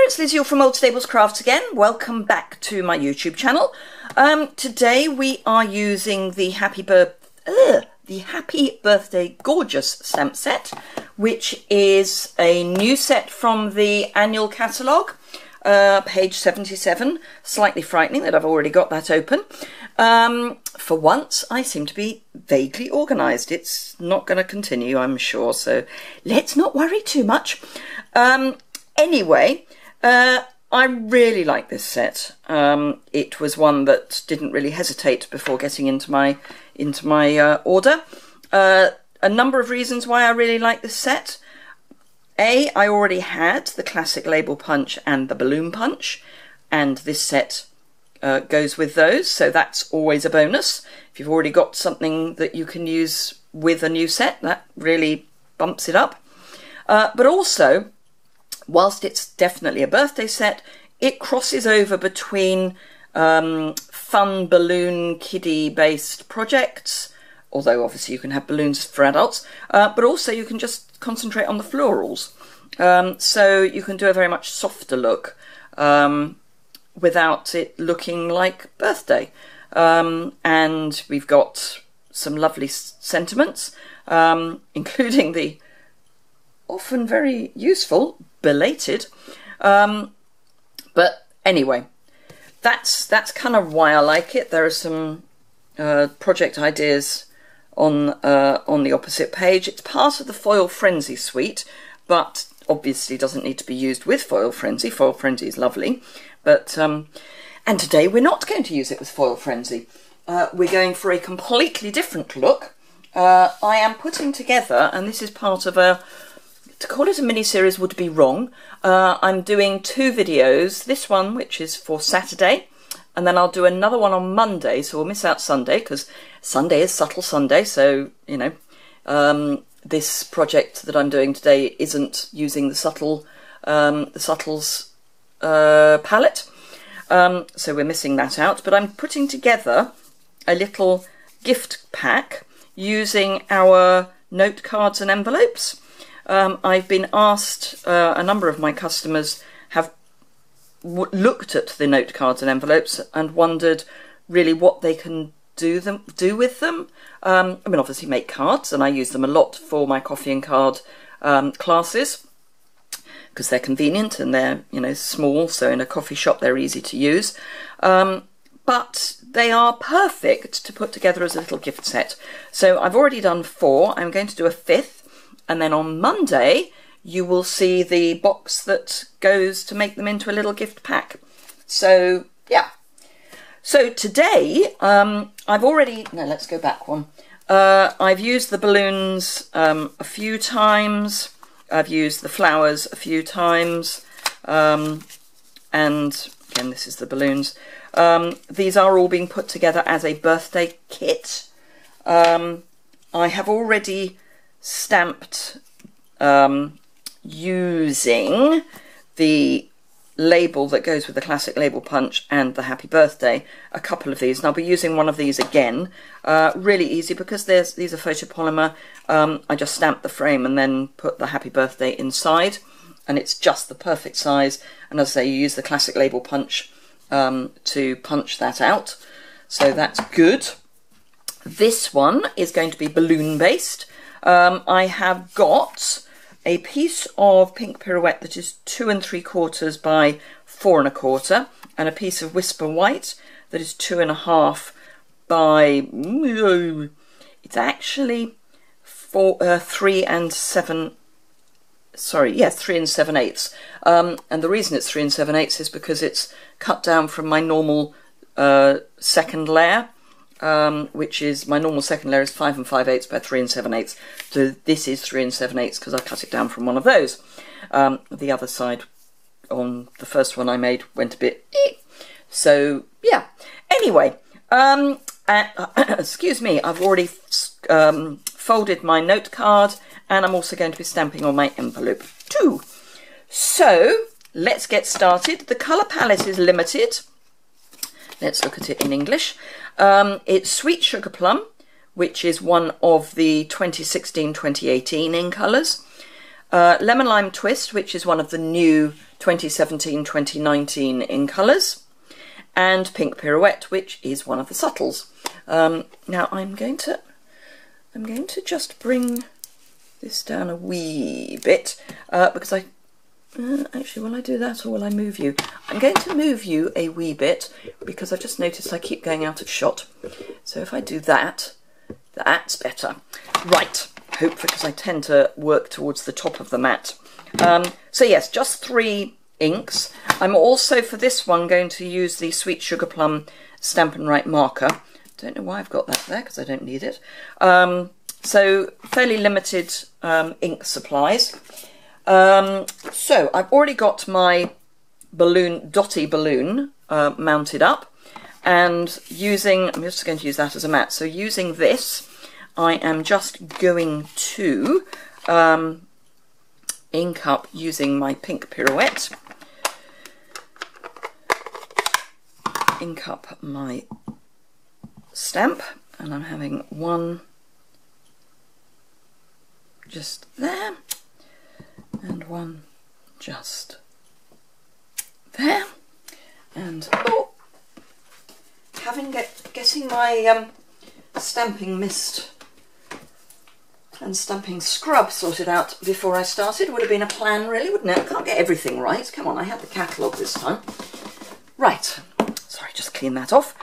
it's Liz Yuille from Old Stables Crafts again. Welcome back to my YouTube channel. Today we are using the Happy Birthday Gorgeous stamp set, which is a new set from the annual catalogue, page 77. Slightly frightening that I've already got that open. For once, I seem to be vaguely organised. It's not going to continue, I'm sure, so let's not worry too much. Anyway, I really like this set. It was one that didn't really hesitate before getting into my order. A number of reasons why I really like this set. I already had the classic label punch and the balloon punch, and this set goes with those, so that's always a bonus. If you've already got something that you can use with a new set, that really bumps it up. But also, whilst it's definitely a birthday set, it crosses over between fun balloon kiddie based projects, although obviously you can have balloons for adults, but also you can just concentrate on the florals. So you can do a very much softer look without it looking like birthday. And we've got some lovely sentiments, including the often very useful belated. But anyway, that's kind of why I like it. There are some project ideas on the opposite page. It's part of the Foil Frenzy suite, but obviously doesn't need to be used with Foil Frenzy. Foil Frenzy is lovely, but and today we're not going to use it with Foil Frenzy. We're going for a completely different look. I am putting together, and this is part of a, to call it a mini-series would be wrong. I'm doing two videos, this one which is for Saturday, and then I'll do another one on Monday, so we'll miss out Sunday because Sunday is Subtle Sunday, so, you know, this project that I'm doing today isn't using the Subtles palette, so we're missing that out. But I'm putting together a little gift pack using our note cards and envelopes. I've been asked, a number of my customers have looked at the note cards and envelopes and wondered really what they can do with them. I mean, obviously make cards, and I use them a lot for my coffee and card classes because they're convenient and they're, you know, small, so in a coffee shop they're easy to use. But they are perfect to put together as a little gift set. So I've already done 4. I'm going to do a 5th. And then on Monday, you will see the box that goes to make them into a little gift pack. So, yeah. So today, I've already... No, let's go back one. I've used the balloons a few times. I've used the flowers a few times. And again, this is the balloons. These are all being put together as a birthday kit. I have already stamped using the label that goes with the classic label punch and the happy birthday, a couple of these, and I'll be using one of these again. Really easy because these are photopolymer. I just stamp the frame and then put the happy birthday inside, and it's just the perfect size. And as I say, you use the classic label punch to punch that out, so that's good. This one is going to be balloon based. I have got a piece of pink pirouette that is 2 3/4 by 4 1/4, and a piece of whisper white that is 2 1/2 by, it's actually 3 7/8. And the reason it's 3 7/8 is because it's cut down from my normal second layer. Which is, my normal second layer is 5 5/8 by 3 7/8. So this is 3 7/8 because I cut it down from one of those. The other side on the first one I made went a bit so yeah. Anyway, excuse me, I've already folded my note card, and I'm also going to be stamping on my envelope too. So let's get started. The colour palette is limited. Let's look at it in English. It's Sweet Sugar Plum, which is one of the 2016-2018 in colours. Lemon Lime Twist, which is one of the new 2017-2019 in colours, and Pink Pirouette, which is one of the subtles. Now I'm going to just bring this down a wee bit because actually, will I do that or will I move you? I'm going to move you a wee bit because I've just noticed I keep going out of shot. So if I do that, that's better. Right, hopefully, because I tend to work towards the top of the mat. So yes, just 3 inks. I'm also, for this one, going to use the Sweet Sugar Plum Stampin' Right marker. Don't know why I've got that there because I don't need it. So fairly limited ink supplies. So I've already got my dotty balloon mounted up, and I'm just going to use that as a mat. So using this, I am just going to ink up using my Pink Pirouette, ink up my stamp, and I'm having one just there and one just there, and getting my stamping mist and stamping scrub sorted out before I started would have been a plan, really, wouldn't it? I can't get everything right. Come on, I had the catalogue this time. Right, sorry, just clean that off.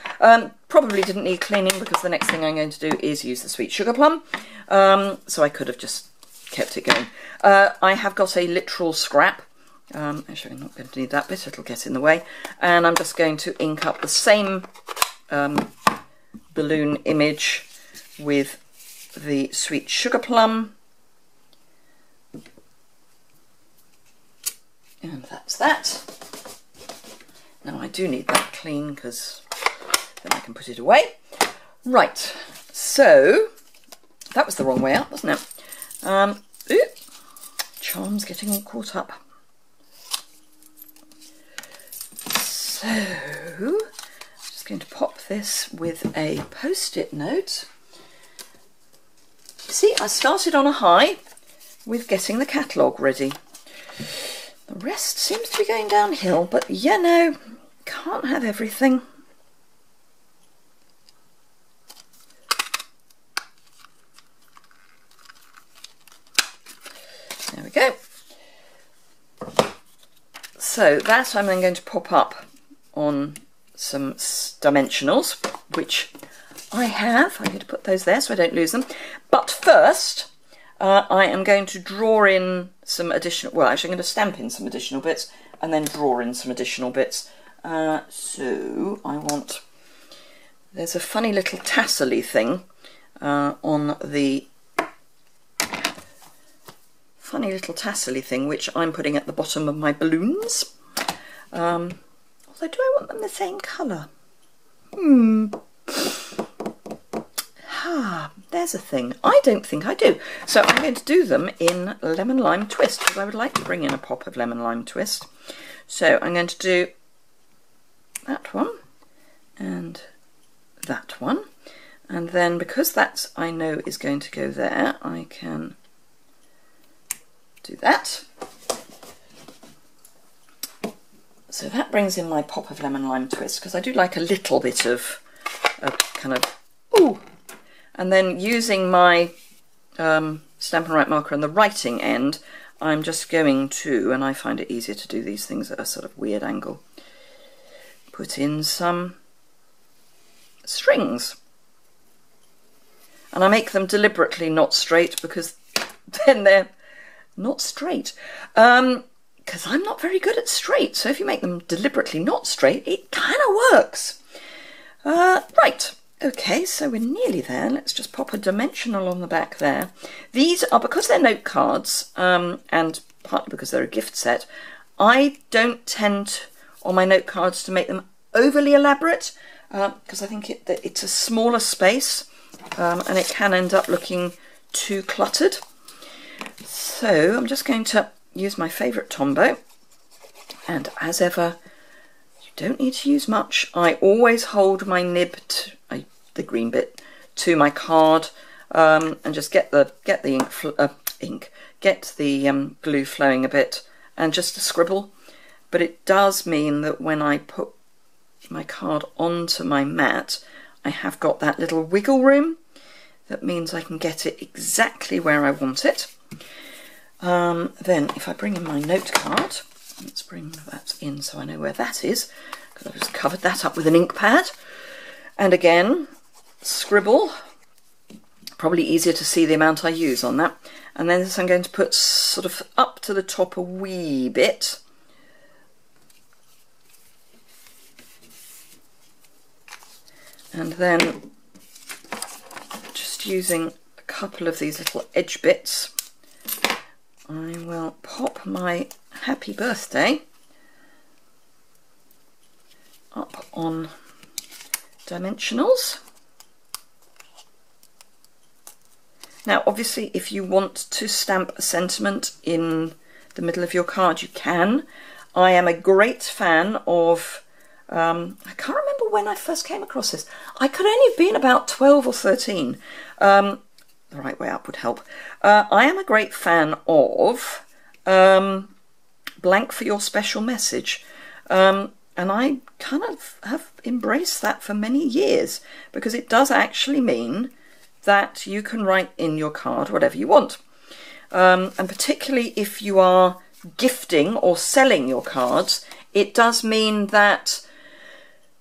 Probably didn't need cleaning because the next thing I'm going to do is use the Sweet Sugar Plum. So I could have just kept it going. I have got a literal scrap. Actually, I'm not going to need that bit, it'll get in the way. And I'm just going to ink up the same balloon image with the Sweet Sugar Plum. And that's that. Now I do need that clean because then I can put it away. Right, so that was the wrong way up, wasn't it? Ooh, charms getting all caught up. So I'm just going to pop this with a post-it note. See, I started on a high with getting the catalogue ready. The rest seems to be going downhill, but you know, can't have everything. There we go. So that I'm then going to pop up on some dimensionals, which I have. I'm going to put those there so I don't lose them. But first, I am going to draw in some additional, well, actually I'm going to stamp in some additional bits and then draw in some additional bits. So I want, there's a funny little tassel-y thing on the, which I'm putting at the bottom of my balloons. Although, do I want them the same colour? There's a thing. I don't think I do. So I'm going to do them in Lemon Lime Twist because I would like to bring in a pop of Lemon Lime Twist. So I'm going to do that one and that one. And then because that I know is going to go there, I can do that. So that brings in my pop of Lemon Lime Twist because I do like a little bit of kind of, ooh. And then using my Stampin' Right marker on the writing end, I'm just going to, and I find it easier to do these things at a sort of weird angle, put in some strings. And I make them deliberately not straight because then they're not straight. Because I'm not very good at straight, so if you make them deliberately not straight, it kind of works. Right. Okay, so we're nearly there. Let's just pop a dimensional on the back there. These are, because they're note cards, and partly because they're a gift set, I don't tend on my note cards to make them overly elaborate, because I think it's a smaller space, and it can end up looking too cluttered. So I'm just going to use my favourite Tombow, and as ever, you don't need to use much. I always hold my nib, the green bit, to my card, and just get the get the glue flowing a bit and just to scribble. But it does mean that when I put my card onto my mat, I have got that little wiggle room. That means I can get it exactly where I want it. Then if I bring in my note card, let's bring that in so I know where that is, because I've just covered that up with an ink pad. And again, scribble. Probably easier to see the amount I use on that. And then this I'm going to put sort of up to the top a wee bit. And then just using a couple of these little edge bits, I will pop my happy birthday up on dimensionals. Now obviously if you want to stamp a sentiment in the middle of your card you can. I am a great fan of, I can't remember when I first came across this. I could only have been about 12 or 13. The right way up would help. I am a great fan of blank for your special message. And I kind of have embraced that for many years because it does actually mean that you can write in your card whatever you want. And particularly if you are gifting or selling your cards, it does mean that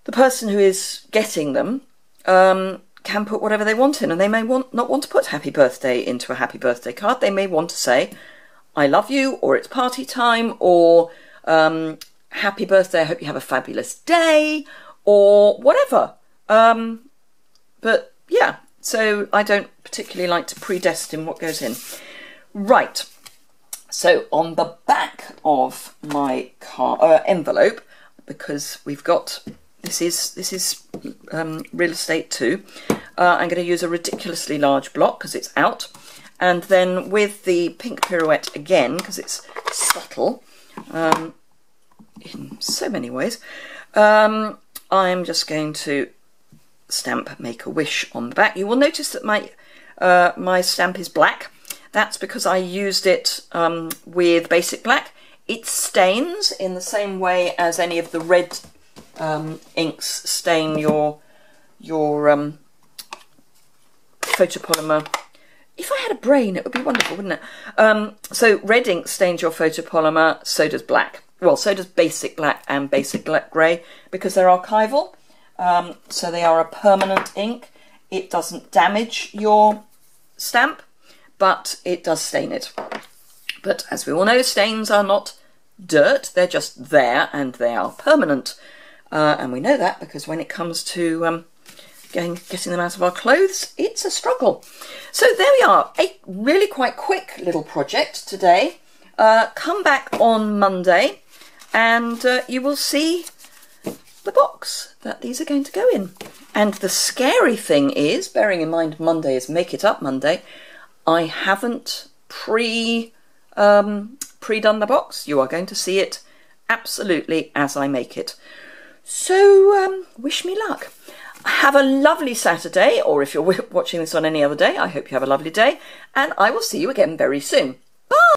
the person who is getting them can put whatever they want in, and they may not want to put happy birthday into a happy birthday card. They may want to say, I love you, or it's party time, or happy birthday, I hope you have a fabulous day, or whatever. But yeah, so I don't particularly like to predestine what goes in. Right, so on the back of my envelope, because we've got, this is real estate too, I'm going to use a ridiculously large block because it's out, and then with the pink pirouette again, because it's subtle in so many ways, I'm just going to stamp Make a Wish on the back. You will notice that my stamp is black. That's because I used it with basic black. It stains in the same way as any of the red inks stain your photopolymer. If I had a brain, it would be wonderful, wouldn't it? So red ink stains your photopolymer, so does black. Well, so does basic black and basic black grey, because they're archival. So they are a permanent ink. It doesn't damage your stamp, but it does stain it. But as we all know, stains are not dirt, they're just there and they are permanent. And we know that because when it comes to getting them out of our clothes, it's a struggle. So there we are, a really quite quick little project today. Come back on Monday and you will see the box that these are going to go in. And the scary thing is, bearing in mind Monday is Make It Up Monday, I haven't pre-done the box. You are going to see it absolutely as I make it. So wish me luck. Have a lovely Saturday, or if you're watching this on any other day, I hope you have a lovely day, and I will see you again very soon.